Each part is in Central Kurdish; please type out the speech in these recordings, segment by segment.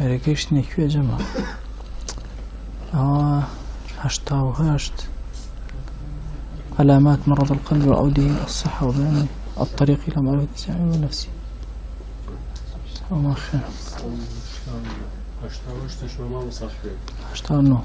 ركشني كيف يا جماعة؟ هشت علامات مرض القلب وعوده الصحة وبيان الطريق إلى معرفة السمع والنفس. وما خير. هشتانو.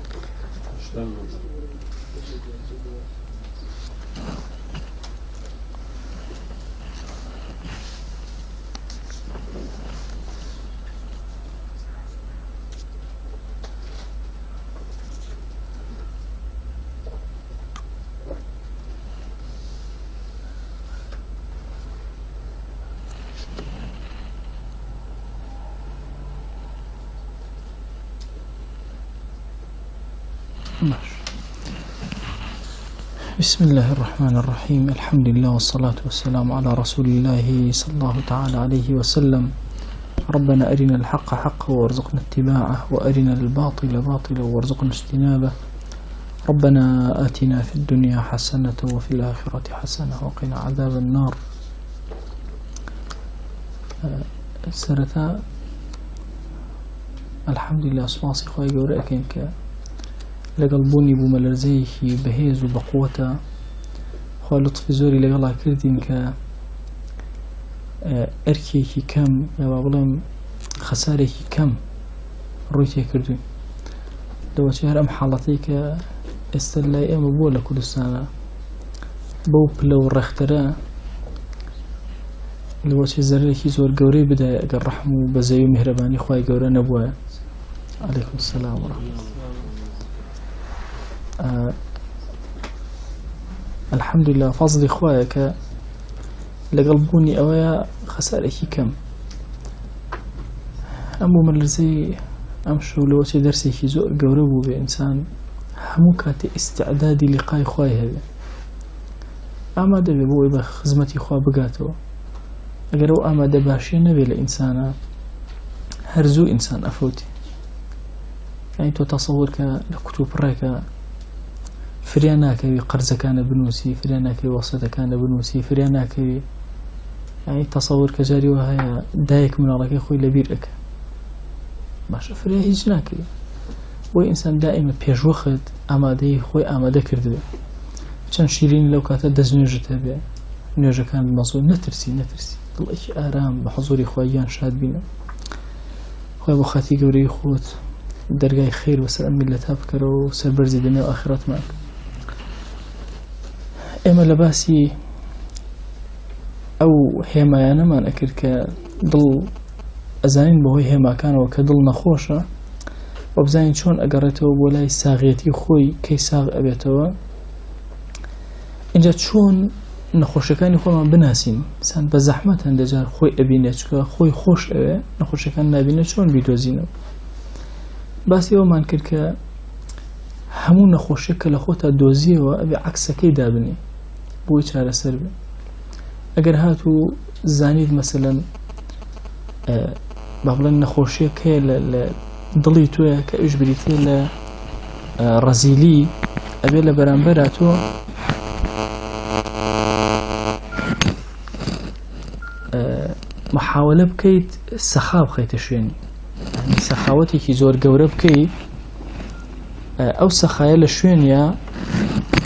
بسم الله الرحمن الرحيم. الحمد لله والصلاة والسلام على رسول الله صلى الله تعالى عليه وسلم. ربنا أرنا الحق حقا وارزقنا اتباعه، وأرنا الباطل باطلا وارزقنا اجتنابه. ربنا آتنا في الدنيا حسنة وفي الآخرة حسنة وقنا عذاب النار. سرتا الحمد لله سباسي خواهي قورئكين لقلبوني بملرزيه بهيز وبقوته خوا لطف زوري لقلا كردين أركيكي كم يا بابلام خساريكي كم رويتي كردين لو شهر أم حالتيك استلاي أم بولا كل سنة بوب لو رخترا لو شي زريكي زور قوري بدا قرحمو بزيو مهرباني خواهي قوري نبوه. عليكم السلام ورحمة الله. الحمد لله فضل إخوائك لقلبوني أويا خسارك كم أمو ملزي أمشو لو شي درسي زور قوربو بإنسان هموكاتي استعدادي لقاء إخوائي هذا أماد ببوي بخزمتي إخوة بقاتو أقرأو أماد باشي نبي لإنسانا هرزو إنسان أفوتي يعني تو تصورك لكتب رايك فرياناك قرزة كان بنوسي فرياناك وسط كان بنوسي فرياناك يعني تصور كجاري وهي دايك من الله يخوي لبيرك ماشي فريا هيجناك وإنسان دائما بيش وخد أمادي خوي أماده كردبه كان شيرين لو كانت دز نيوجته به نيوجه كان المصور نترسي الله آرام بحضوري خويان شاد بينا خوي أبو خاتي قوري خوت درجاي خير وسلام ملتها بكرو سربرزي دنيا وآخرات معك. إما لباسي أو هما أنا ما نكر كضل أزانين بهوي هما كانوا كضل نخوشة وبزاين شون أقرأته ولاي ساغيتي خوي كي ساغ أبيته إنجا شون نخوشة كان يخوي ما بناسين سان بزحمة هندجار خوي أبينيتك خوي خوش أبي نخوشة كان نابينيت شون بيدوزينه باسی او من کرد که همون نخوشی که لخوتا دوزیه و ابی عکسکی دابنی بوی چاره سر بی اگر هاتو زانید مثلا بابلن نخوشی که دلی توی که ایش بریتی لرزیلی ابی لبرانبراتو محاوله بکید سخاب خیتشینی يعني سخاوتي كي زور قورب كي أو سخايا لشوينيا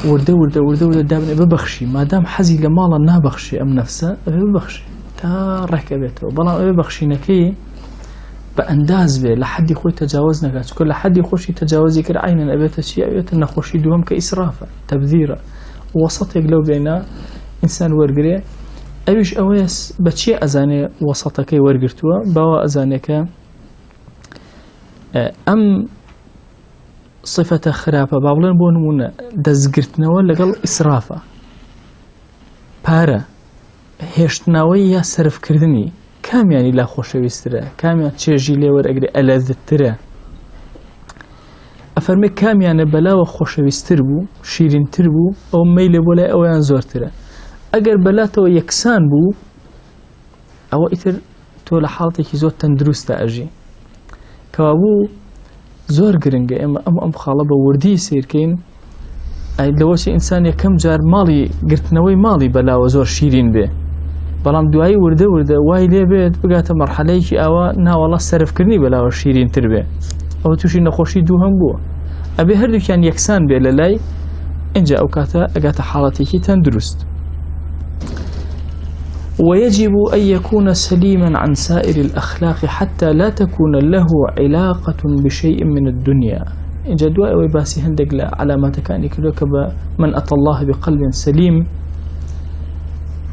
ورده دابني ببخشي ما دام حزي لمالا نابخشي أم نفسه ببخشي تا ركبته بلا ببخشي نكي بأنداز به لحد يخوي تجاوزنا كل لحد يخوشي تجاوزي كر عينا أبيت شيء أبيت نخوشي دوام كإسرافة تبذيرة وسط يقلو بينا إنسان ورقري أيش أويس بتشي أزاني وسطك ورقرتوا بوا أزانيك أم صفة خرافة بابلن بونمونا دزگرتنەوە لەگەڵ ئیسرافە پارە هێشتنەوەی یا سەرفکردنی کامیانی لا خۆشەویستترە کامیان چێژی لێ وەرئەگرێ ئەلەذترە ئەفەرمێ کامیانە بەلاوە خۆشەویستتر بوو شیرینتر بوو ئەو مەیلێ بۆ لای ئەویان زۆرترە ئەگەر بەلاتەوە یەکسان بوو ئەوە ئیتر تۆ لە حاڵتێکی زۆر تەندروستە ئەژی کەوابوو زۆر گرنگە ئێمە ئەم خاڵە بە وردی سیرکەین لەوەشی ئینسان یەکەم جار ماڵی گرتنەوەی ماڵی بەلاوە زۆر شیرین بێ بەڵام دوایی وردە وای لێ بێت بگاتە مەرحەلەیەکی ئاوا ناوەڵا سەرفکردنی بەلاوە شیرین تر بێ ئەوە تووشی نەخۆشی دوو هەم بووە ئەبێ هەردووکیان یەکسان بێ لە لای اینجا ئەو کاتە ئەگاتە حاڵەتێکی تەندروست. ويجب أن يكون سليما عن سائر الأخلاق حتى لا تكون له علاقة بشيء من الدنيا. إنجا دواء ويباسي هندق علامات كان كذلك من أتى الله بقلب سليم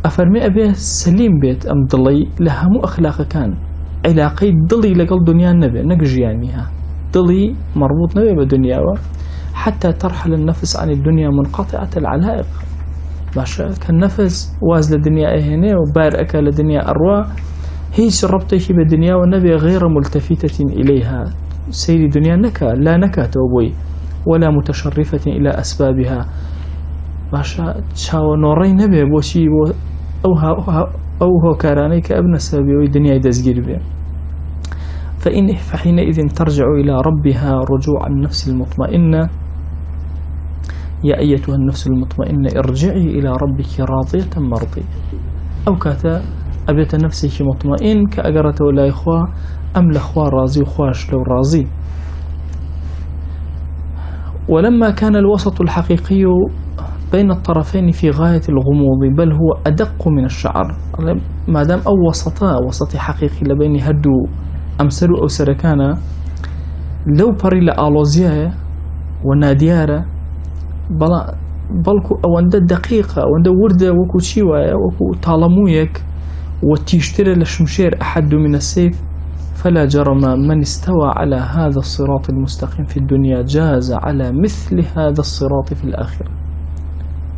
أفرمي أبيه سليم بيت أم ضلي لها مو أخلاق كان علاقي ضلي لقل دنيا النبي نقجيانيها ضلي مربوط نبي بدنيا حتى ترحل النفس عن الدنيا منقطعة العلائق باشا كالنفس واز للدنيا هنا وبار أكل للدنيا أروى هيش ربطه بالدنيا والنبي غير ملتفتة إليها سير دنيا نكا لا نكا توبوي ولا متشرفة إلى أسبابها باشا شاو نوري نبي بوشي أو هو كاراني كأبن السبب والدنيا يدزجر به فحينئذ ترجع إلى ربها رجوع النفس المطمئنة. يا أيتها النفس المطمئنة ارجعي إلى ربك راضية مرضية أو كاتا أبيت نفسك مطمئن كأجرت ولا إخوة أم لأخوة راضي وخواش لو راضي. ولما كان الوسط الحقيقي بين الطرفين في غاية الغموض بل هو أدق من الشعر ما دام أو وسط حقيقي لبين هدو أمسلو أو سركانا لو بري لآلوزيا وناديارة بلكو أواندا دقيقة أواندا وردة وكو شيوايا وكو طالمويك وتيشتري لشمشير أحد من السيف فلا جرم من استوى على هذا الصراط المستقيم في الدنيا جاز على مثل هذا الصراط في الآخرة.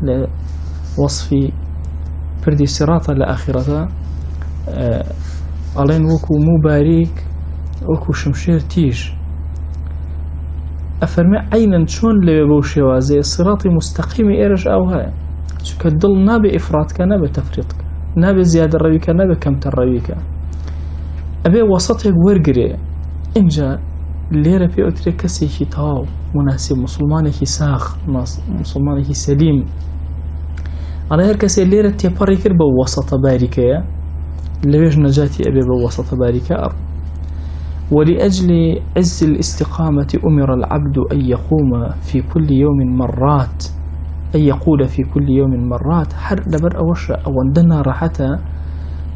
لوصف فردي صراط الآخرة ألين وكو مباريك وكو شمشير تيج أفرمي عينا شون لبو شوازي الصراط مستقيم إيرج أو هاي شو الدل نابي إفراطك نابي تفريطك نابي زيادة الربيكة نابي كم الربيكة أبي وسطك ورقري إنجا ليرة في أتري كسيكي تاو مناسب مسلمانكي ساخ مسلمانكي سليم على هركسي ليرة تيباري كربا وسط باركة لبيج نجاتي أبي بوسط باركة ولأجل عز الاستقامة أمر العبد أن يقوم في كل يوم مرات أن يقول في كل يوم مرات هر لبر أوشا أو عندنا راحتا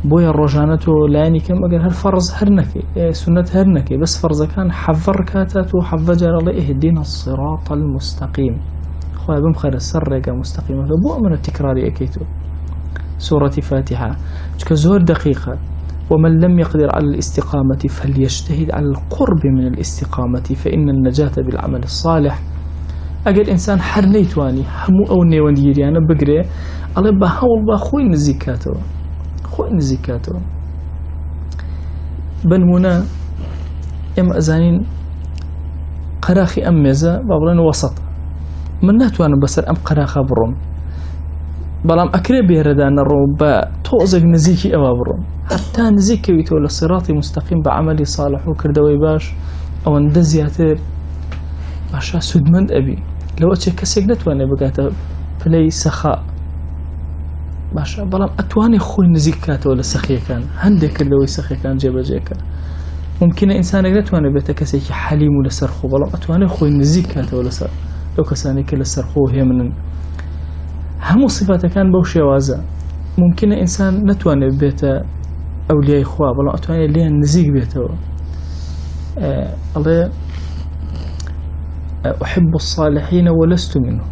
بويا الرجانته لاني كم أقول هالفرز هرنكي سنة هرنكي بس فرز كان حفر كاتات وحفجر الله اهدنا الصراط المستقيم خويا بمخير السر مستقيم فبو من التكرار أكيتو سورة فاتحة كزور دقيقة ومن لم يقدر على الاستقامة فليجتهد على القرب من الاستقامة فإن النجاة بالعمل الصالح. أجل إنسان حرنيتواني همو أو نيوانديري أنا بقري الله بحاول بخوي نزيكاته خوي نزيكاته بنمونا إما أزانين قراخي أميزة بابلان وسط من ناتوانا بسر أم قراخا برون بلام أكري بيردان الروبا توزق نزيكي أوابرون حتى نزيكي ويتولى الصراط مستقيم بعملي صالح وكردوي باش أو اندزياتر باشا سدمند أبي لو أتشي كسيق نتواني بقاتا فلي سخاء باشا بلام أتواني خوي نزيكاته ولا سخية كان هندك كردوي سخية كان جيبا جيكا ممكن إنسان نتواني بيتا كسيك حليم ولا سرخو بلام أتواني خوي نزيكاته ولا سر لو كساني كلا سرخو هي من همو صفات كان بوشي وازا ممكن إنسان نتواني بيتا أولياء إخوة بلا أتواني ليه نزيق بيته الله أحب الصالحين ولست منه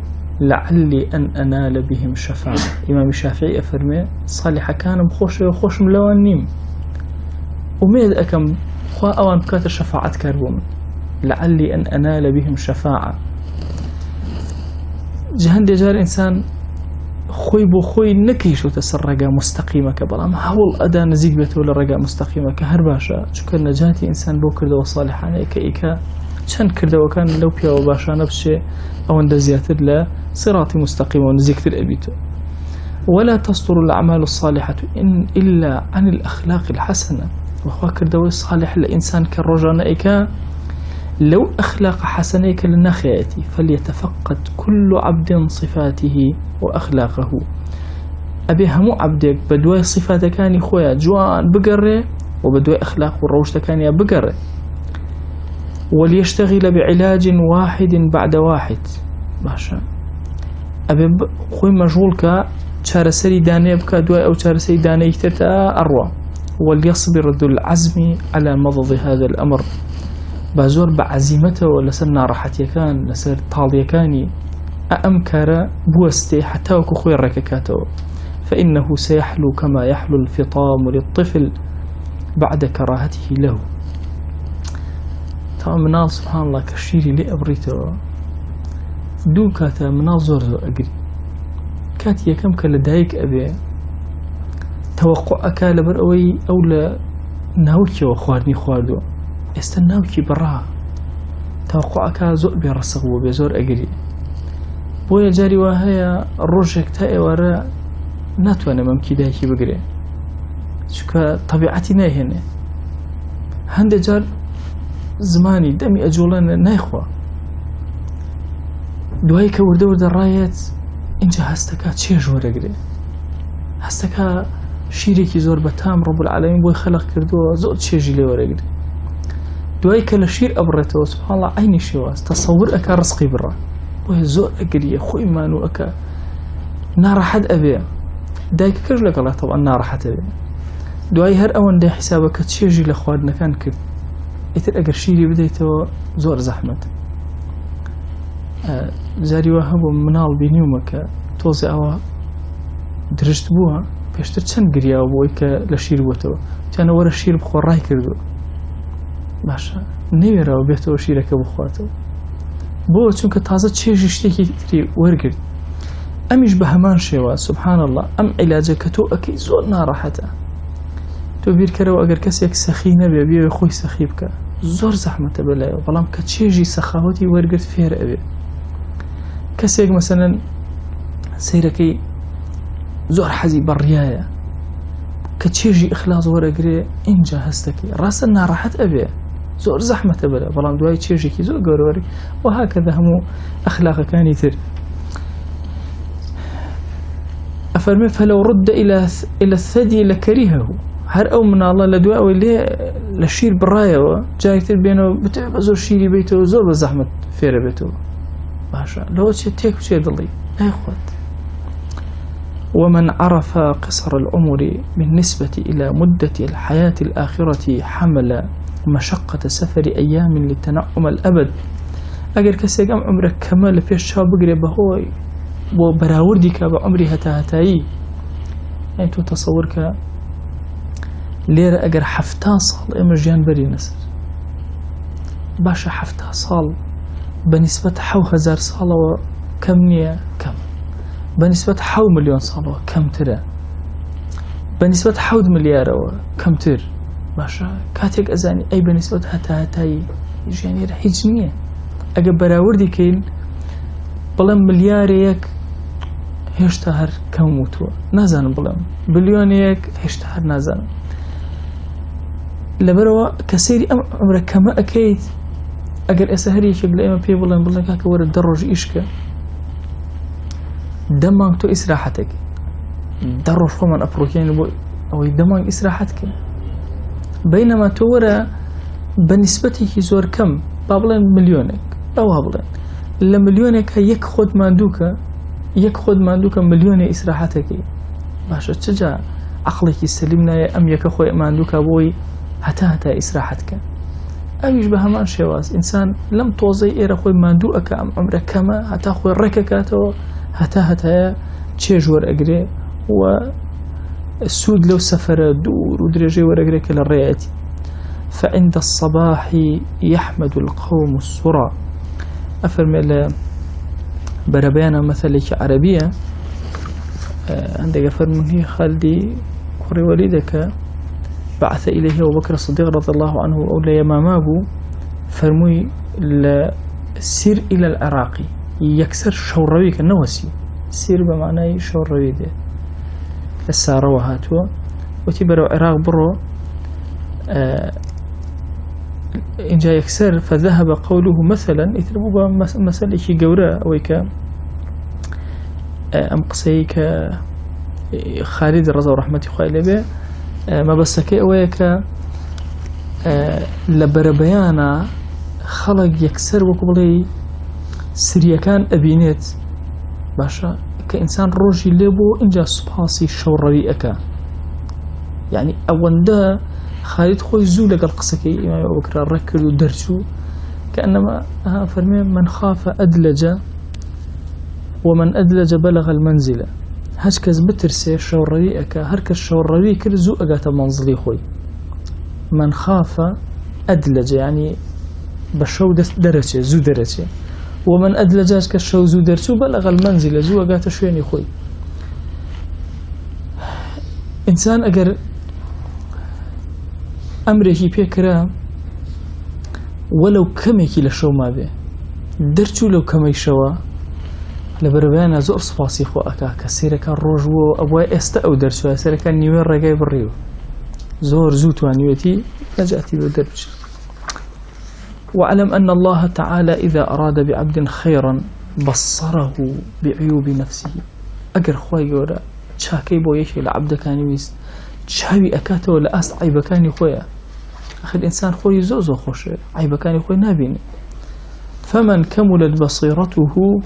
لعلي أن أنال بهم شفاعة. إمام الشافعي أفرمي صالحة كان بخوش وخوش ملوان نيم وميد أكم خوا أوان بكاتر شفاعة كاربوم لعلي أن أنال بهم شفاعة. جهند جار إنسان خوي بو خوي نكيشو تسرقا مستقيمة كبلام حاول أدا نزيق بيته لرقا مستقيمة كهرباشا شكر نجاتي إنسان بو كردو صالحان إيكا شان كردو كان لو بيا وباشا نفسي أو اندزياتر لا صراطي مستقيمة ونزيكتر أبيته. ولا تصدر الأعمال الصالحة إلا عن الأخلاق الحسنة وخوا كردو صالح الإنسان كالرجان إيكا لو أخلاق حسنيك للنخياتي فليتفقد كل عبد صفاته وأخلاقه أبي همو عبدك بدوي صفات كاني خويا جوان بقرة وبدوي أخلاق والروش كاني بقرة، وليشتغل بعلاج واحد بعد واحد. باشا أبي خوي مشغولك شارسري داني بكا دواء أو شارسري داني يكترتا أروى، وليصبر ذو العزم على مضض هذا الأمر. بازور بعزيمته ولسر نارحتي كان لسر طالية كاني أمكر بوستي حتى وكو خوي الرككاته، فإنه سيحلو كما يحلو الفطام للطفل بعد كراهته له. طبعا منال سبحان الله كشيري لي أبريته دو كاتا منال زور أقري كاتي كم كالدايك أبي توقع أكال برأوي أولا ناوكي وخوارني خواردو استناوكي برا توقع أكال زور بيرسغو بيزور أقري بويا جاري وهايا الروجك تاي ورا ناتوانا ممكي دايكي بقري شكا طبيعتي ناهنة هند جار زماني دمي أجولانا نايخوا دوای کە وردە وردە ڕایەت اینجا هەستەکە چێژ وەرەگرێ، هەستەکە شیرێکی زۆر بەتام ڕەب العالەمین بۆی خەلق کردووە زۆر چێژی لێ وەرەگرێ. دوای کە لە شیر ئەبڕێتەوە سوبحان الله عینی شێواز تەسەور ئەکا ڕزقی بڕە بۆیە زۆر ئەگریە خۆی مانوو ئەکا ناڕەحەت ئەبێ دایکەکەش لەگەڵا تەوان ناڕەحەت ئەبێ. دوای هەر ئەوەندە حیسابە کە چێژی لە خواردنەکان کرد ئیتر ئەگەر شیری بدەیتەوە زۆر زەحمەت. جاری وە هەبوو مناڵ بینیومە کە تۆزێ ئەوە درشت بووە پێشتر چەند گریاوە بۆی کە لە شیر بووتەوە تیانە وەرە شیر بخۆ ڕای کردو باشە نەوێراوە بێتەوە شیرەکە بخواتەوە بۆ چونکە تازە چێژی شتێکی تری وەرگرت. ئەمیش بە هەمان شێوە سوبحان الله ئەم عیلاجە کە تۆ ئەکەی زۆر ناڕەحەتە. تۆ بیرکەرەوە ئەگەر کەسێک سەخی نەبێ بێ خۆی سەخی بکە زۆر زەحمەتە بەلایەوە، بەڵام کە چێژی سەخاوەتی وەرگرت فێر ئەوێ. کەسێک مەسەلەن سەیرەکەی زۆر حەزی بەڕیایە کە چێژی ئیخلاص وەرەگرێ ئینجا هەستەکەی ڕاستە ناڕەحەت ئەبێ زۆر زەحمەتە بەلە، بەڵام دوای چێژێکی زۆر گەورەوەری و هاکەدا هەموو ئەخلاقەکانی تر. ئەفەرمێ فەلەو ڕودە إلى الثدي لكرهه، هەر ئەو مناڵە لە دوای ئەوەی لێ لە شیر بڕایەوە جارێکتر بێنەوە بتوێت بە زۆر شیری بیتەوە زۆر بە زەحمەت فێرە بێتەوە. باشا لو تيك بشي ضلي لا يخوت. ومن عرف قصر العمر بالنسبة إلى مدة الحياة الآخرة حمل مشقة سفر أيام للتنعم الأبد. أجر كسيق أم عمرك كمال في الشاب بقري بهوي وبراوردك بعمري هتاهتاي يعني تتصورك ليرة أجر حفتا صال إمرجيان بري نسر باشا حفتا صال بنسبة 7000 صالة كم نية كم، بنسبة 1 مليون صالة كم ترى، بنسبة 1 مليار كم تر. باشا كاتيك أزاني أي بنسبة هتاي يعني رح يجنيه أجا براوردي كين بلام ملياريك هشتهر كم موتوا نازن بلام بليونيك هشتهر نازن لبروا كسيري عمرك كما أكيد أجر أسهري شغل إما بي بلان كاك ورد درج إشكا دمانك تو إسراحتك درج فمن أبروكين أو دمانك إسراحتك، بينما تورا بنسبته زور كم بابلان مليونك أو هابلان لمليونك يك خود ماندوكا مليون إسراحتك. باشا تشجع عقلك يسلمنا أم يك خوي ماندوكا بوي هتا إسراحتك. أويش بهمان شواز إنسان لم توزي إيرا خوي ماندو أكا أم عمرك كما هتا خوي رككاتو هتا تشيجور أجري والسود لو سفر دور ودرجي ورأجري كلا الرياتي. فعند الصباح يحمد القوم السرى. أفرمي بربيانا مثلك عربية عندك أفرمي خالدي قري وليدك بعث إليه أبو بكر الصديق رضي الله عنه أولى يمامابو فرموي سير إلى العراق يكسر شوروي كالنوسي سير بمعنى شوروي ده السارة وهاتوا وتبروا عراق برو إن جاء يكسر فذهب قوله مثلا يتربوا مسألة قوراء ويكا أم قصيك خالد رضا ورحمة خوالي به ما بسكي أويك لبربيانا خلق يكسر وقبلي سريا كان أبينيت باشا كإنسان روجي لبو إنجا سباسي شورري أكا يعني أوندا خالد خوي زولك القصكي إمام أبو بكر ركض ودرسو كأنما فرمي من خاف أدلج ومن أدلج بلغ المنزلة هشكز بترسي شورري أكا هركز شورري كرزو أقات منزلي خوي من خاف أدلج يعني بشو درجة زو درجة ومن أدلجاش كشو زو درسو بلغ المنزل زو أقات شويني خوي إنسان أقر أمره بيكرا ولو كميكي لشو ما به درتو لو كمي شوا لبربانا زور صفاسي خو أكا كسيرا كان روجو أبواي أو درسو سيرا كان نيوين رقاي بالريو زور زوتو عنيوتي نجأتي بدرج واعلم أن الله تعالى إذا أراد بعبد خيرا بصره بعيوب نفسه أقر خواهي قولا شاكي بو يشي لعبد كان يويست شاوي أكاته ولا أست عيب كان يخويا أخي الإنسان خوي زوزو خوش عيب كان يخوي نابيني فمن كملت بصيرته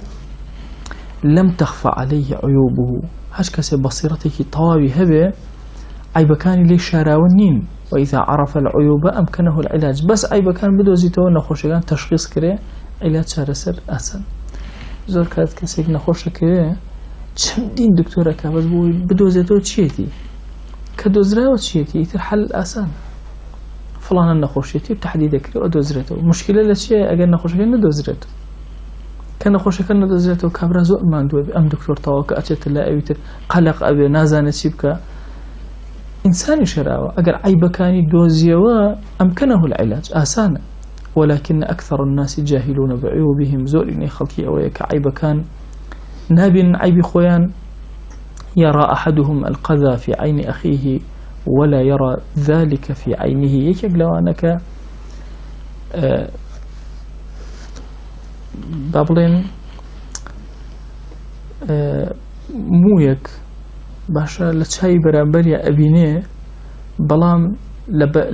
لم تخفى عليه عيوبه هاش كسي بصيرتك طواوي هبه عيب كان لي شاراونين وإذا عرف العيوب أمكنه العلاج بس عيب كان بدو زيتو نخوشيان تشخيص كري علاج شارسر أحسن زور كانت كسيك نخوش كري چندين دكتورة كابز بوي بدو زيتو تشيتي كدوزراو تشيتي يتر حل آسان فلانا نخوشيتي بتحديد كري ودوزرته مشكلة لشيء أجل نخوشيان ندوزرته كان نخوشيان ندوزرته كابرا زوء ما ندوي أم دكتور طاوك أتشت الله أبيتر قلق أبي نازانة شبكة إنسان شراوة أقل عيب كان دوزيوا أمكنه العلاج آسانا ولكن أكثر الناس جاهلون بعيوبهم زورني خلقي أويك عيب كان ناب عيب خويان يرى أحدهم القذى في عين أخيه ولا يرى ذلك في عينه يكيب لو أنك بابلين مويك باشا لچاوی بەرامبەریە ئەبینێ بەڵام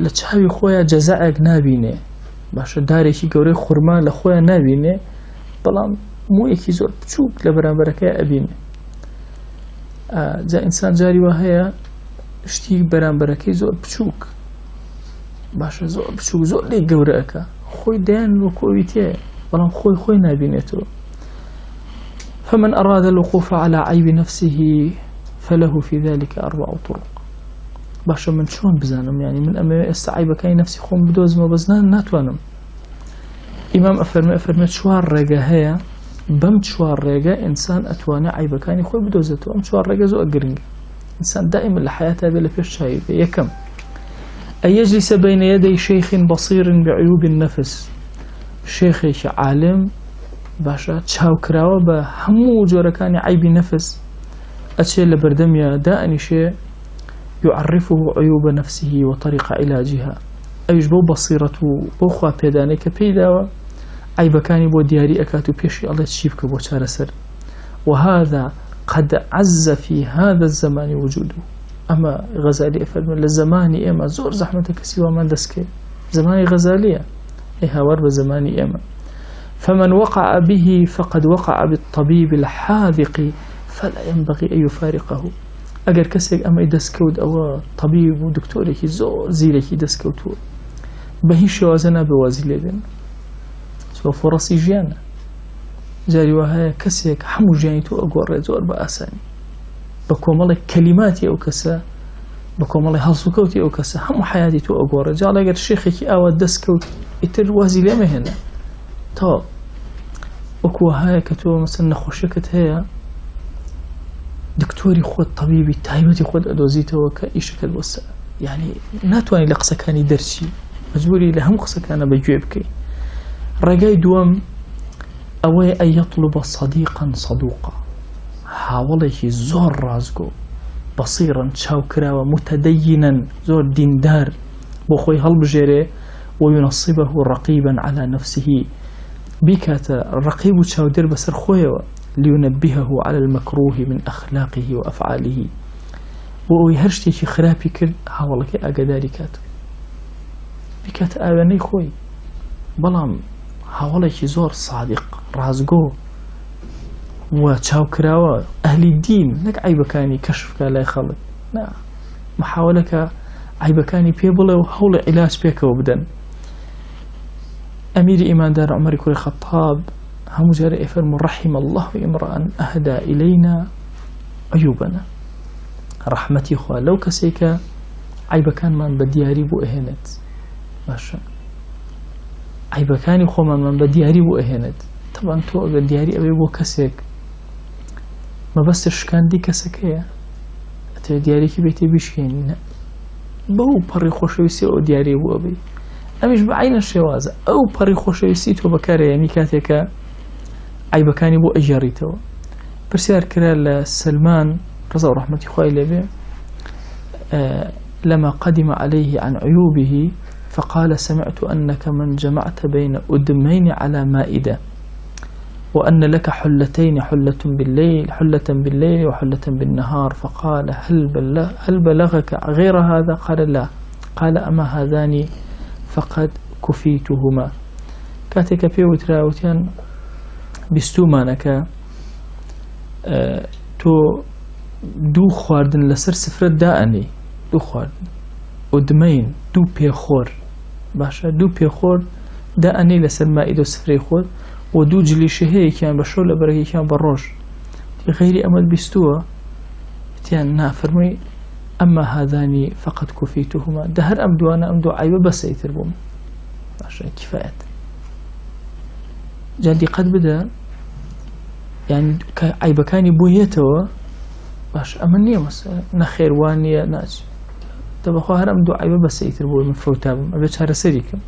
لە چاوی خۆیان جەزائێک نابینێ باشە دارێکی گەورەی خورما لە خۆیان نابینێ بەڵام مویەکی زۆر بچووک لە بەرامبەرەکەی ئەبینێ جا ئینسان جاری وا هەیە شتی بەرامبەرەکەی زۆر بچووک باشە زۆر بچووک زۆر لێ گەورە ئەکا خۆی دەیان وەکۆوی تێ بەڵام خۆی نابینێتەوە فمن أراد الوقوف على عيب نفسه فله في ذلك 4 طرق باشا من شون بزانم يعني من أما استعيب كاي نفسي خوم بدوز ما بزنان ناتوانم إمام أفرمي شوار رقا هيا بم شوار رقا إنسان أتواني عيب كاني خوي بدوزته أم شوار رقا زو أقرنج إنسان دائما لحياته بلا فيش شايب يكم أن يجلس بين يدي شيخ بصير بعيوب النفس شيخ عالم باشا تشاو كراوة بهمو جوركاني عيب نفس أشياء لبردمية دائني شيء يعرفه عيوب نفسه وطريق علاجها أيش بو بصيرته بو خواه بيدانيك بيداوة عيب كاني بو دياري أكاتو بيشي الله تشيبك بو شارسر وهذا قد عز في هذا الزمان وجوده أما غزالي أفرمي لزماني إما زور زحمتك سوى من دسكي زماني غزالية إيها ورب زماني إما فمن وقع به فقد وقع بالطبيب الحاذق فلا ينبغي أن يفارقه أجر كسيك أما يدسكود أو طبيب ودكتور كي زور زيلك يدسكوتو بهيش وازنا بوازي لدن سو فرصي جيانا جاري وهاي كسيك حمو جانيتو أقوار زور بأساني بكومالي كلماتي أو كسا بكومالي هالسوكوتي أو كسا همو حياتي تو أقوار جالا أجر شيخي أو دسكوت يتر وازي لما هنا طب وكو هاي كتو مثلا نخوشكت هيا دكتوري خود طبيبي تايبتي خود أدوزيته وكايشك الوسع يعني ناتواني لقصة كاني درسي مجبوري لهم قصة كان بجيبكي رجاي دوام أوي أن يطلب صديقا صدوقا حاوله زور رازقو بصيرا شاوكرا ومتدينا زور ديندار بخوي هالبجيري وينصبه رقيبا على نفسه بكات الرقيب شاودر بسر خويا لينبهه على المكروه من أخلاقه وأفعاله بۆ ئەوەی هەر شتێکی خراپی کرد هاوڵەکەی ئاگاداری کات بکاتە ئاوێنەی خۆی بەڵام هاوڵێکی زۆر صادق ڕازگۆ و چاوکراوە ئەهلی دین نەک عیبەکانی کەشفکە لای خەڵک نا محاولەکە عیبەکانی پێ بڵێ و هەوڵی عیلاج پێکەوە بدەن. ئەمیری ئیماندار عومەری کوڕی خەتاب هەموو جارە ئەفەرموو رحم الله امرأ أهدى إلينا عيوبنا ڕەحمەتی خوا لەو کەسێکە عیبەکانمان بە دیاری بۆ ئەهێنێت باشە عیبەکانی خۆمانمان بە دیاری بۆ ئەهێنێت طبعاً تۆ ئەگەر دیاری ئەوێ بۆ کەسێک مەبەستە شکاندی کەسەکەیە ئەتە دیارێکی بێتێ بیشکێنی بەو پەڕی خۆشەویستی ئەو دیاری بۆ ئەبێ ئەمیش بە عینە شێوازە ئەو پەڕی خۆشەویستی تۆ بەکارهێنی کاتێکە عیبەکانی بۆ ئەژێڕیتەوە. پرسیار کرا لە سلمان رضا و رحمەتی خوای لێبێ لما قدم عليه عن عيوبه فقال سمعت أنك من جمعت بين أدمين على مائدة وأن لك حلتين حلة بالليل وحلة بالنهار فقال هل بلغك غير هذا؟ قال لا. قال أما هذان فقد كفيتهما. كاتك بيوتراوتيان بستومانك تو دوو خواردن لەسەر سفرەت دائەنێ دوو خواردن ئودمەین دوو پێخۆر باشە دوو پێخۆر دائەنێ لەسەر مائیدە و سفرەی خۆت و دوو جلیشە هەیەکیان بە شەو لە بەرەکێکیان بە ڕۆژ غەیری ئەمەت بیستووە تیان نافەرمووی ئەمما هذانی فقط کوفیتهما دە هەر ئەم دوانە ئەم دوو عیبە بەسەیتر بووم باشە کفایەت. جا دیقەت بدە یعنی عیبەکانی بۆ هێتەوە باش ئەمە نییە نەخێوان نییە ناچ دەبخوا هەر ئەم دوو عیبە بەسەیتر بۆ من فەوتابم ئەبێ چارەسەریکەم.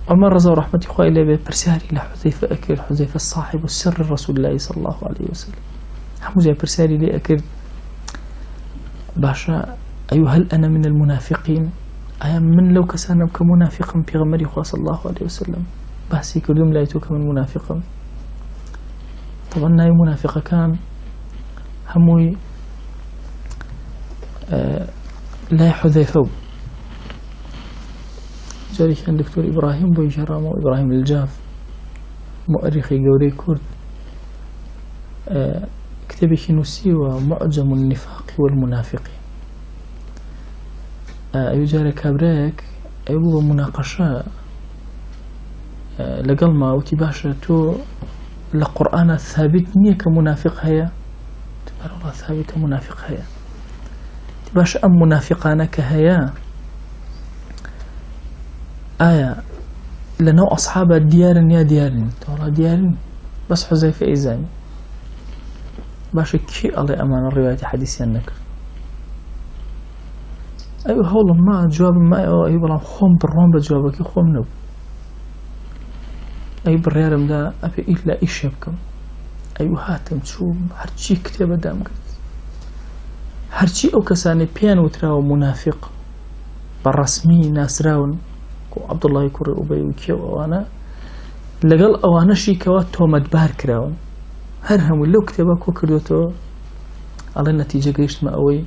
عمر رضا و رحمەتی خوای لێبێ پرسیاری لە حوزەیفە ئەکرد حوزەیفە صاحب السر رسول الله صلى الله عليه وسلم هەموو جای پرسیاری لێ ئەکرد باشە ئەیوه هل أنا من المنافقين ئایا من لەو کەسانم کە منافقم پێغەمبەری خوا صلى الله عليه وسلم باسی کردوم لای تۆ کە من منافقم. طبعا ناوی منافقەکان هەمووی لای حوزەیفە بوو. جارێکیان دکتۆر ئیبراهیم بۆی ژەڕامەوە ئیبراهیم الجاف مؤرخی گەورەی کورد کتێبێکی نووسیوە معجم النفاق والمنافقين. ئەوی جارە کابرایەک ئەو بوو بە مناقەشە لەگەڵ ماوەتی باشە تۆ لە قورئانە ثابت نییە کە منافق هەیە؟ تبارەڵڵا ثابتە منافق هەیە. باشە ئەم منافقانە کە هەیە ئایا لەناو ئەصحابە دیارن یا دیارن؟ تەواڵا دیارن بەس حوزەیفە ئەیزانی. باشە کی ئەڵێ ئەمانە ڕیوایەتی حەدیثیان نەکرد؟ ئەو هەوڵم ما جوابم مایەوە ئەی بەڵام خۆم بڕۆم بە جوابەکەی خۆم نەبوو. ئەی بڕیارمدا ئەبێ ئیت لە ئیشێ بکەم. ئەی هاتم چووم هەرچی کتێبە دام کرد هەرچی ئەو کەسانەی پێیان وتراوە منافق بە ڕەسمی ناسراون عەبدوڵڵاهی کوڕی ئوبەی و کێو ئەوانە لەگەڵ ئەوانەشی کەوا تۆمەتبار کراون هەر هەموو لەو کتێبە کۆ کردوێتەوە ئەڵێ نەتیجە گەیشتمە ئەوەی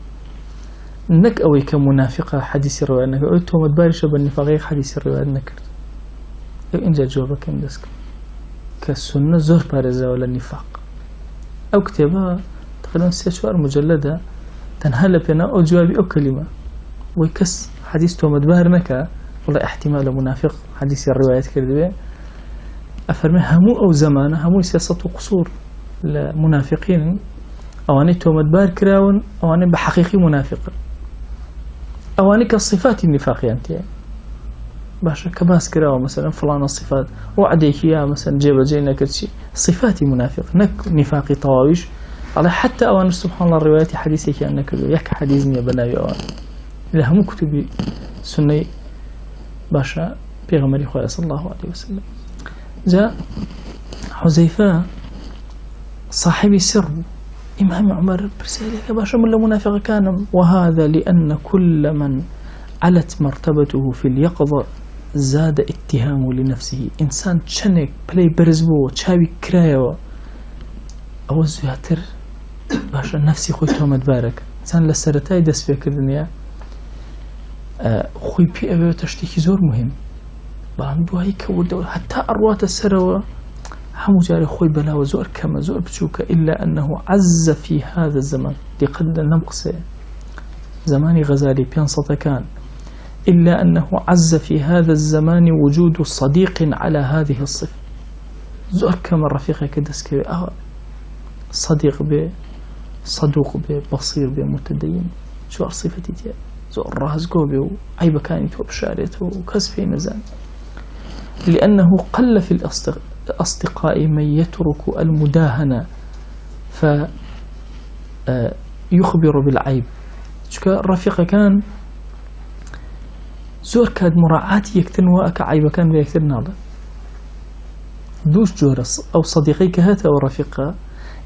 نەک ئەوەی کە منافقە حەدیثی ڕیوایەت نەکرد ئەوەی تۆمەتباریشە بە نیفاقی حەدیثی ڕیوایەت نەکرد. ئەو ئینجا جوابەکەم دەست کرد کە سوننە زۆر پارێزراوە لە نیفاق. ئەو کتێبە تقریباً 3-4 مجلدە تەنها لە پێنا ئەو جوابی ئەو کەلیمە وەی کەس حەدیث تۆمەتبار نەکا والله احتمال منافق حديث الروايات كردوه أفرمي همو أو زمانه همو سياسة قصور المنافقين أواني تومتبار كراون أواني بحقيقي منافق أواني كالصفات النفاقية أنت باشا كباس كراون مثلا فلان الصفات وعديك يا مثلا جيبا جينا كرشي صفاتي منافق نك نفاقي طواويش على حتى أواني سبحان الله الروايات حديثي كأنك يك حديثني بناوي أوان إذا همو كتبي سنة باشا پیغمبری خدا صلی الله علیه وسلم. جاء حذیفه صاحب سر إمام عمر برسالة باشا من المنافق كان وهذا لأن كل من علت مرتبته في اليقظة زاد اتهام لنفسه. إنسان چنك بلي برزبو چاوي كرايو أو زياتر باشا نفسي خوي تومت بارك چەند لە سەرەتای دەستپێکردنیە خۆی پێ ئەوێتە شتێکی زۆر مهم، بەڵام دوایی کەوتەوە هەتا ئەڕواتە سەرەوە هەموو جارێ خۆی بەلاوە زۆر کەمە زۆر بچووکە إلا أنه عز في هذا الزمان دقت لەم قسەیە زمانی غەزالی 500 إلا أنه عز في هذا الزمان وجود صديق على هذه الصفة زۆر کەمە ڕەفیقێکە دەستکەوێ صديق بێ صدوق بێ بەصیر بێ متدین چوار صفەتی تێ زۆر ڕازگۆ بێ و عیبەکانی تۆ بشارێتەوە و کەس پێی نەزان لأنه قل في الأصدقاء من يترك المداهنة فيخبر بالعيب چونکە ڕەفیقەکان زۆر کات مراعاتی یەکتر وەکە عیبەکان بە یەکتر ناڵێن دووش جۆرە ئەو صدیقەی کە هاتەوە ڕەفیقە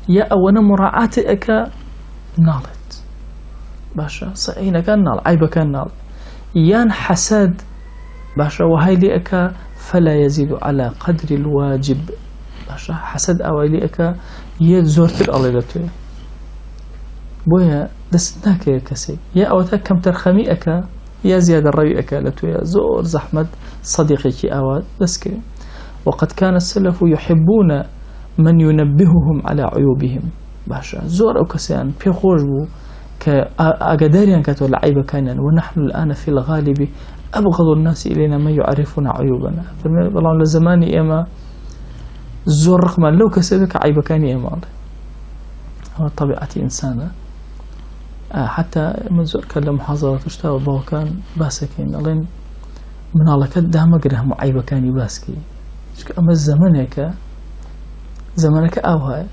یا ئەوەنە مراعاتی ئەکە ناڵێت باشە عینەکان ناڵ عیبەکان ناڵ یان حەسەد باشە وهای لێ ئەکە فلا يزيد على قدر الواجب باشە حەسەد ئەوای لێ ئەکە یەک زۆرتر ئەڵێ لە توێ بۆیە دەست ناکەوێ کەسێک یا ئەوەتە کەم تەرخەمی ئەکە یا زیادە ڕەوی ئەکە لە توێ زۆر زەحمەت صدیقێکی ئاوا دەستکرێ وقد كان السلف يحبون من ينبههم على عيوبهم باشا زور أو كسيان بيخوش بو كأقداريان كاتوا لعيبة كانان ونحن الآن في الغالب أبغض الناس إلينا ما يعرفون عيوبنا والله لزماني إما زور رقما لو كسيدك عيبة كاني إما هو طبيعة إنسانة حتى من زور كان لمحاضرة تشتاو بو كان باسكين ألين من الله كده مقره عيبة كاني باسكي أما زمانك أوها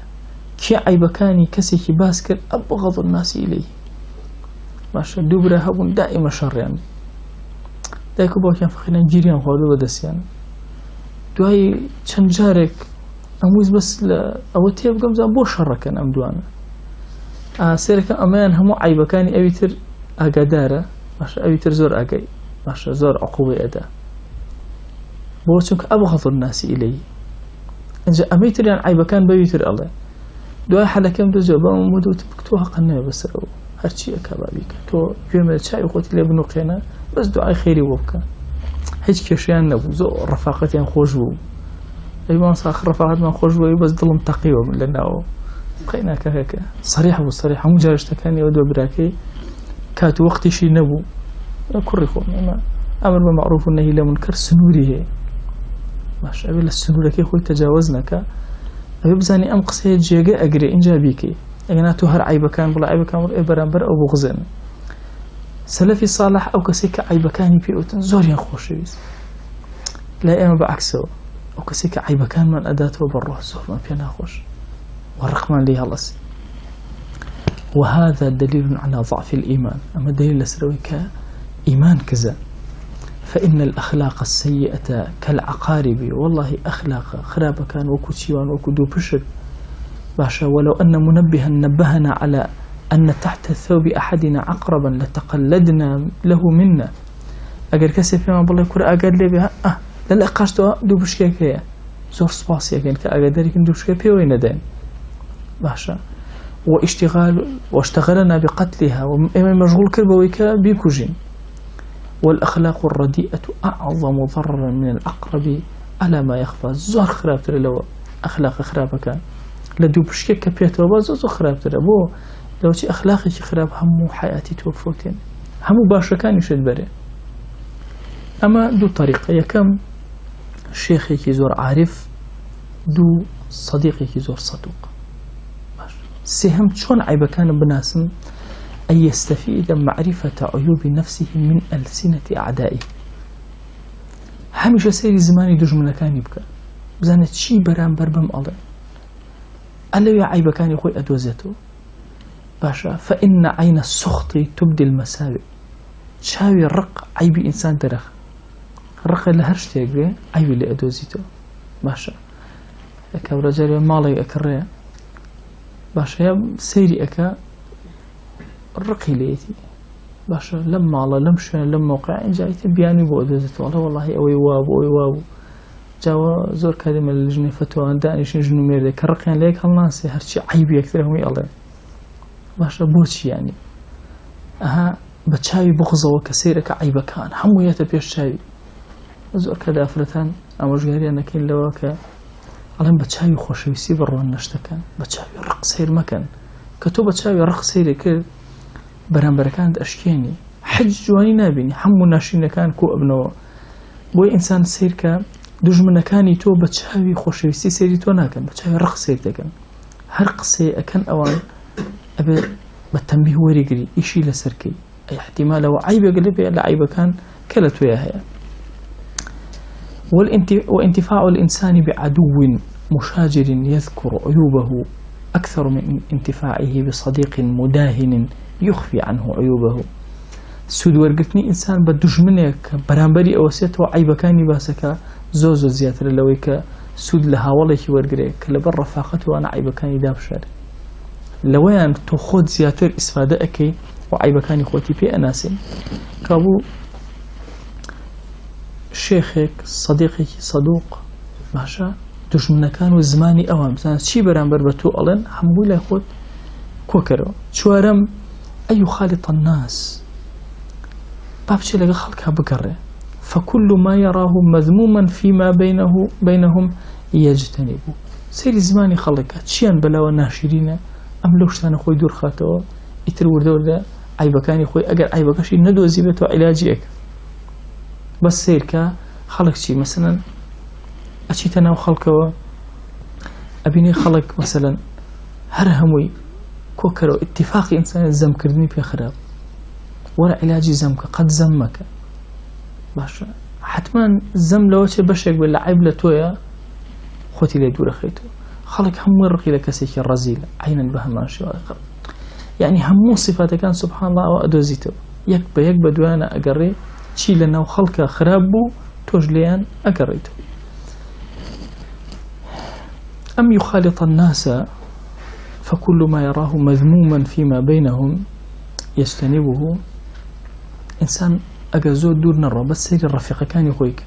كي عيبكاني كسيكي باسكر أبغض الناس إليه ماشا دوبرا هبون دائما شر يعني دايكو باو كان فخينا جيريان خوادو بدسيان دوهي چند جارك أموز بس أوتيب قمزان بو شر كان أم دوانا سيرك أمان همو عيبكاني أبيتر أقادارة ماشا أبيتر زور أقاي ماشا زور عقوبة أدا بوچونك أبغض الناس إليه إنجا أميتر يعني عيبكان بيتر الله دوای حەلەکەم دەجێ بەم وت تۆ حەقا نەوێ بەسەرەوە هەرچی ئەکا بابیکە تۆ گوێمە چاوی خۆتی لێ بنوقێنە بەس دوعای خێری بۆ بکە هیچ کێشیان نەبوو زۆر ڕەفاقەتیان خۆش بوو ئەیوان ساخر ڕەفاقەتمان خۆش بووی بەس دڵم تەقیوە لە ناوە بقەی ناکەکە صریح بوو صریح هەموو جار شتەکانیەوە دۆ براکەی کات و وەختیشی نەبوو کوڕی خۆم ئەمر بە مەعروف و نەهی لە منکەر سنووری هەیە باش ئەوێ لە سنوورەکەی خۆی تەجاوز نەکە ئەوێ بزانێ ئەم قسەیە جێگە ئەگرێ ئینجا بیکەی ئەگەنا تۆ هەر عیبەکان بڵێ عیبەکان بڵێ بەرامبەر ئەو بغزێن سەلەفی ساڵح ئەو کەسێک کە عیبەکانی پێوتن زۆریان خۆشەویست لای ئێمە بەعکسەوە ئەو کەسێک کە عیبەکانمان ئەداتەوە بەڕۆح زۆرمان پێ ناخۆش وەڕقمان لێ هەڵەسی وهذا دليل على ضعف الإيمان أما دليل لسروي كإيمان كذا فإن الأخلاق السيئة كالعقارب والله أخلاق خرابة كان وكتشيوان وكدو بشر باشا ولو أن منبها نبهنا على أن تحت ثوب أحدنا عقربا لتقلدنا له منا أجر كسف ما بالله كور أجر لي بها لا قاشتوا دو بشكي كيا زور سباسيا كان كأجداري كن دو بشكي بيوي ندين باشا واشتغلنا بقتلها وإما مشغول كربويكا بيكوجين والأخلاق الرديئة أعظم ضررا من الأقرب على ما يخفى زور خراب ترى لو أخلاق خرابة كان لدو بشكي كبيته وبازو خراب ترى بو لو شي أخلاقي خراب همو حياتي توفوتين همو باشا كان يشد بري أما دو طريقة يكم شيخي كي زور عارف دو صديقي كي زور صدوق سهم شون عيبا كان بناسم أن يستفيد معرفة عيوب نفسه من ألسنة أعدائه هميشه سيري زماني دجمنا كان يبكى بزانت شي برام بربم الله ألا يا عيبا كان يقول أدوزته باشا فإن عين السخط تبدي المساوئ شاوي الرق عيبي إنسان درخ الرق اللي هرشتيك بيه عيبي اللي أدوزته باشا أكا ورجالي مالي أكريا باشا يا سيري أكا الرقي ليتي باشا لما الله لمشي لما موقع جايت بياني بو أدوزته والله أوي وابو جاوا زور كلمة لجنة فتوى داني شنو ميردي كرقيان ليك هالناس هرشي عيبي أكثر هم الله باشا بوشي يعني ئەها بە چاوی بغزەوە کە سەیرەکە عیبەکان هەموویەتە پێش چاوی. زۆر کە دافرەتان ئامۆژگاریان نەکەین لەوە کە ئەڵێن بە چاوی خۆشەویستی بڕۆن نەشتەکان، بە چاوی ڕق سیر مەکەن، کە تۆ بە چاوی ڕق سیرێ کرد بەرامبەرەکانت ئەشکێنی، حەج جوانی نابینی، هەموو ناشرینەکان کۆ ئەبنەوە. بۆی ئینسان سیر کە دوژمنەکانی تۆ بە چاوی خۆشەویستی سێری تۆ ناکەن، بە چاوی ڕق سیر دەکەن. هەر قسەی ئەکەن ئەوان ئەبێ بە تەنبیه وەریگری ئیشی لەسەرکەی، ئەی احتیمالەوە عیبێک لەبێ لە عیبەکان کە لە تۆیە هەیە. وانتفاع الإنسان بعدو مشاجر يذكر عيوبه أكثر من انتفاعه بصديق مداهن يخفي عنه عيوبه. سود وەرگرتنی ئینسان بە دوژمنێک بەرامبەری ئەوەسێتەوە عیبەکانی باسەکە زۆر زیاترە لەوەی کە سود لە هاوڵێکی وەرگرێت کە لەبەر ڕەفاقەتەوەوانە عیبەکانی دابشێت. لەوەیان تۆ خۆت زیاتر ئیسفادە ئەەکەی و عیبەکانی خۆتی پێ ئەناسین. کابوو شێخێک سەدیقێکی سەدوق باشە دوژمنەکان و زمانی ئەوان بزانە چی بەرامبەر بە تۆ ئەڵێن هەمووی لای خۆت کۆکەرەوە. چوارەم ئەی خاڵط الناس، با بچێ لەگە خەڵکا بگەڕێ، فكل ما يراه مذموما فيما بينهم يجتنبه. سەیری زمانی خەڵکە چیان بەلاوە ناشرینە ئەم لەو شتانە خۆی دوور خاتەوە، ئیتر وردەوردە عیبەکانی خۆی ئەگەر عیبەکەشی نەدۆزی بێتەوە عیلاجی ئەکە. بەس سیرکە خەڵک چی مەسەلەن ئەچیتە ناو خەڵکەوە ئەبینی خەڵک مەسەلەن هەر هەمووی کۆکەرەوە ئیتیفاقی ئینسان زەمکردنی پێ خراپ، وەرە عیلاجی زەمکە قەت زەم مەکە. باشە حتمان زەم لەوە چێ بەشێک بێت لە عیب لە تۆیە خۆتی لێ دوورەخەیتەوە. خەڵک هەمووی ڕقی لە کەسێکی ڕەزیلە عینەن بە هەمان شێوە، یعنی هەموو صفاتەکان سوبحان الله ئەوە ئەدۆزیتەوە، یەک بە یەک بە دوایانە ئەگەڕێ چی لە ناو خەڵکە خراپ بوو تۆش لێیان ئەگەڕێیتەوە. أم يخالط الناس فكل ما يراه مذموما فيما بينهم يجتنبه. إنسان ئەگە زۆر دوور نەڕۆ بەس سەیری ڕەفیقەکانی خۆی کە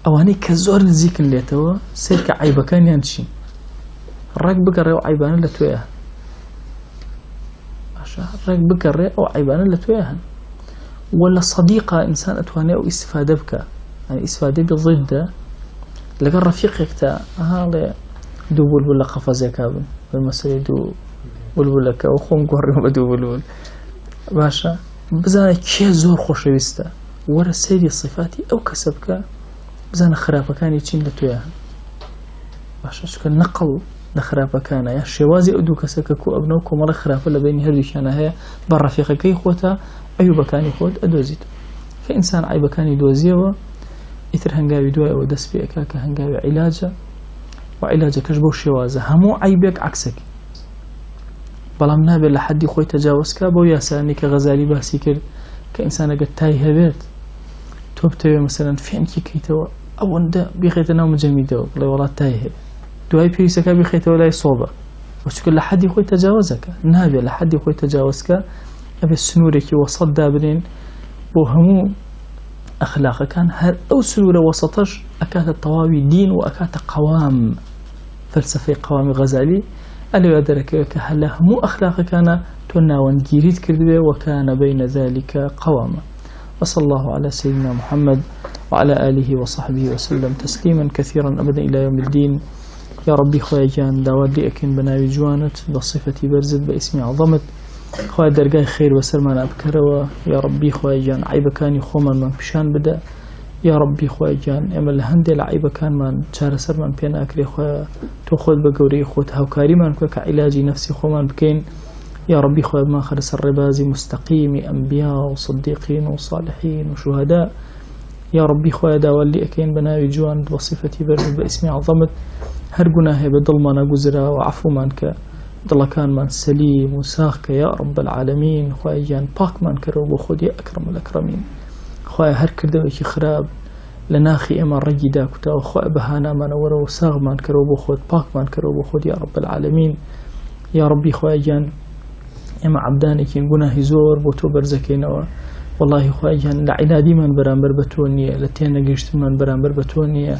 ئەوانەی کە زۆر نزیکن لێتەوە سیر کە عیبەکانیان چین ڕێک بگەڕێ و عیبانە لە توێە هەن. باشە ڕێک بگەڕێ ئەو عیبانە لە توێە هەن. ولا صديقة إنسان أتواني أو استفادة بك، يعني استفادة بالضد لقى رفيقك تا هذا دو بلبل قفزة كابن بالمسألة دو بلبل كا وخون قرر بدو بلبل باشا بزانا كي زور خوش بيستا ورا سيري صفاتي أو كسبك بزانا خرافة كان يتشين لتوياها باشا شو كان نقل لخرافة كان يا شوازي أدو كسبك كو أبنوكم مرة خرافة لبيني هردي كان هي بالرفيقة كي خوتا عيوبە کانی خۆت ئەدۆزیت. کە ئینسان عیبەکانی دۆزیەوە ئیتر هەنگاوی دوایەوە دەست پێ ئەکا کە هەنگاوی عیلاجە و عیلاجەکەش بەو شێوازە هەموو عیبێک عەکسەکی، بەڵام نابێت لە حەدی خۆی تەجاوزکە بەو یاسانی کە غەزالی باسی کرد کە ئینسان ئەگەر تای هەبێت تۆ بتەوێ مەسەلەن فێنکی کەیتەوە ئەوەندە بیخێتە ناو مجەمیدەوە بڵێ وڵات تای هەیە دوای پێویستەکە بیخێتەوە لای سۆبە وەچکە لە حەدی خۆی تەجاوزەکە نابێت لە حەدی خۆی تەجاوزکە ئەبێ سنوورێکی وەسەط دابرێن بۆ هەموو ئەخلاقەکان هەر ئەو سنوورە وەسەطەش ئەکاتە تەواوی دین و ئەکاتە قەوام فەلسەفەی قەوامی غەزالی ئەلێوە دەرەکەوێت کە هەر لە هەموو ئەخلاقەکانە تۆ ناوەندگیریت کردبێ وەکانە بەینە ذلك قەوامە. وصلى الله على سيدنا محمد وعلى آله وصحبه وسلم تسليما كثيرا أبدا إلى يوم الدين. يا ربي خويا جان داود لي أكن بناوي جوانت بصفتي برزت باسمي عظمت خوای دەرگای خیر بەسەرمان ئەبکەرەوە یا ربی خوای گیان عیبەکانی خۆمانمان پیشان بدە یا ربی خوای گیان ئێمە لە هەندێک لە عیبەکانمان چارەسەرمان پێ ناکرێ خوایە تۆ خۆت بە گەورەی خۆت هاوکاریمان بکە کە عیلاجی نەفسی خۆمان بکەین یا ربی خوای بمان خەرە سەر ڕێبازی مستەقیمی ئەنبیا و صدیقین و صالحین و شوهەدا یا ربی خوای داوا لێ ئەکەین بە ناوی جوان بە صیفەتی بەرز بە ئیسمی عەظەمت هەر گوناهێ بە دڵمانە گوزرا و عەفومان کە دڵەکانمان سەلیم و ساخکە یا رب العالمین خوای گیان پاکمان کەرەوە بۆ خۆت یا ئەکرەم الئەکرەمین خوای هەر کردەوەکی خراپ لە ناخی ئێمە ڕەگی داکوتاوە خوای بەهانامانە وەرەوە ساغمان کەرەوە بۆ خۆت پاکمان کەرەوە بۆ خۆت یا رب العالمین یا ربی خوای گیان ئێمە عەبدانێکین گوناهی زۆر بۆ تۆ بەرزەکەینەوە والله خوای گیان لە عینادیمان بەرامبەر بە تۆ نییە لە تێنەگەیشتنمان بەرامبەر بە تۆ نییە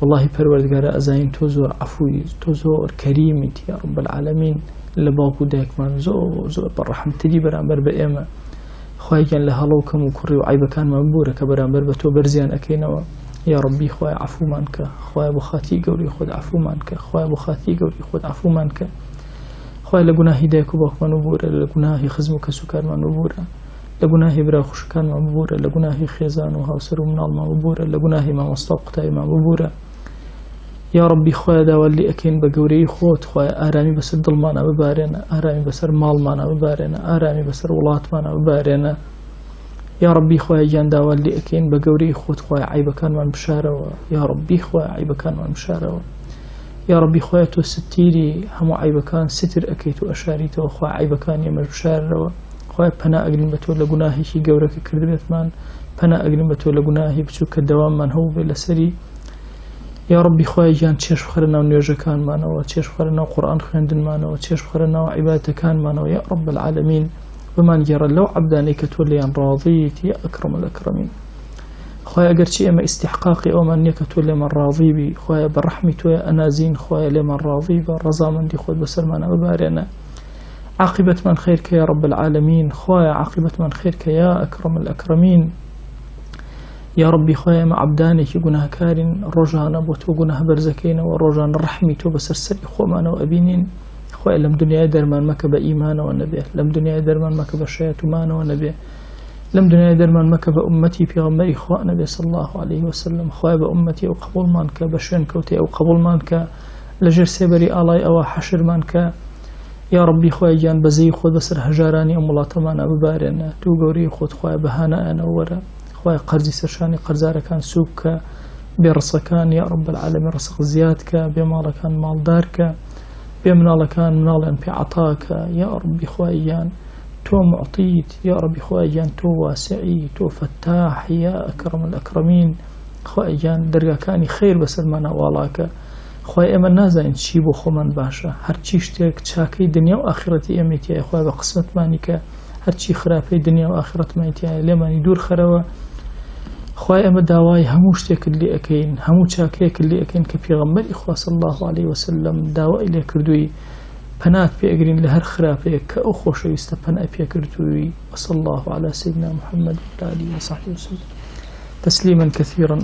والله پەروەردگارە ئەزانین تۆ زۆر عەفوی تۆ زۆر کەریمیت یا رب العالمین لە باوکو دایکمان زۆر زۆر بەڕەحمتری بەرامبەر بە ئێمە خوای گیان لە هەڵە و کەم و کوڕی و عیبەکانمان ببوورە کە بەرامبەر بە تۆ بەرزیان ئەکەینەوە یا ربی خوای عەفومان کە خوای بۆ خاتی گەوری خۆت عەفومان کە خوای بۆ خاتی گەوری خۆت عەفومان کە خوای لە گوناهی دایک و باوکمان ببوورە لە گوناهی خزم و کەسوکارمان ببوورە لە گوناهی برا خوشکانمان ببوورە لە گوناهی خێزان و هاوسەر و مناڵمان ببوورە لە گوناهی مامۆستا و قوتابیمان ببوورە یا ربی خوای داوا لێ ئەکەین بە گەورەی خۆت خوای ئارامی بەسەر دڵمانە ببارێنە ئارامی بەسەر ماڵمانە ببارێنە ئارامی بەسەر وڵاتمانە ببارێنە یا ربی خوای گیان داوا لێ ئەکەین بە گەورەی خۆت خوای عیبەکانمان بشارەوە یا ربی خوای عیبەکانمان بشارەوە یا ربی خوای تۆ ستیری هەموو عیبەکان ستر ئەکەیت و ئەشاریتەوە خوای عیبەکانی ئێمەش بشارەوە خوای پەنا ئەگرین بە تۆ لە گوناهێکی گەورەکە کردبێتمان پەنا ئەگرین بە تۆ لە گوناهی بچوو کە دەواممان هەوو بێ لەسەری یا ربی خوای گیان چێش بخەرە ناو نوێژەکانمانەوە چێش بخەرە ناو قورئان خوێندنمانەوە چێش بخەرە ناو عیبادەتەکانمانەوە یا رب العالمین بمان گێڕە لەو عەبدانەی کە تۆ لێیان ڕاضیت یا ئەکرەم الئەکرەمین خوای ئەگەرچی ئێمە ئیستیحقاقی ئەومان نییە کە تۆ لێمان ڕاضی بی خوای بە ڕەحمی تۆیە ئەنازین خوای لێمان ڕاضی بە ڕەزامەندی خۆت بەسەرمانە ببارێنە عاقبەتمان خێر کە یا رب العالمین خوای عاقبەتمان خێر کە یا ئەکرەم الئەکرەمین یا ربی خوای ئێمە عەبدانێکی گوناهکارین ڕۆژانە بۆ تۆ گوناه بەرزەکەینەوە ڕۆژانە ڕەحمی تۆ بەسەر سەری خۆمانەوە ئەبینین خوای لەم دنیای دەرمان مەکە بە ئیمانەوە نەبێ لەم دنیای دەرمان مەکە بە شەیەتومانەوە نەبێ لەم دنیای دەرمان مەکە بە ئومەتی پێغەمبەری خوا نەبێ صلی الله عليه وسلم خوای بە ئومەتی ئەو قبوڵمان کە بە شوێن کەوتێ ئەو قبوڵمان کە لەژێر سێبەری ئاڵای ئەوە حەشرمان کە یا ربی خوای گیان بەزەی خۆت بەسەر هەژارانی ئەم وڵاتەمانە ببارێنە تو گەورەی خۆت خوای بەهانەیانە وەرە خوای قەرزی سەرشانی قەرزارەکان سووک کە بێڕسەکان یا رب العالمین ڕسق زیاد کە بێماڵەکان ماڵدار کە بێ مناڵەکان مناڵیان پێ عەتاکە یا ربی خوای گیان تۆ معطیت یا ربی خوای گیان تۆ واسعی تۆ فتاح یا ئەکرەم الئەکرەمین خوای گیان دەرگاکانی خێر بەسەرمانە واڵاکە خوای ئێمە نازانین چی بۆ خۆمان باشە هەرچی شتێک چاکەی دنیا و ئاخرەتی ئێمە تایە خوای بە قسمەتمانی کە هەرچی خراپەی دنیا و ئاخرەتمانی تایە لێمانی دوور خەرەوە خوای ئەمە داوای هەموو شتێکت لێ ئەکەین هەموو چاکەیەکت لێ ئەکەین کە پێغەمبەری خوا صلی الله عليه وسلم داوای لێ کردووی پەنات پێ ئەگرین لە هەر خراپەیەک کە ئەو خۆشەویستە پەنای پێ کردووی وصلى الله على سيدنا محمد وعلى آله وصحبه وسلم تسليما كثيرا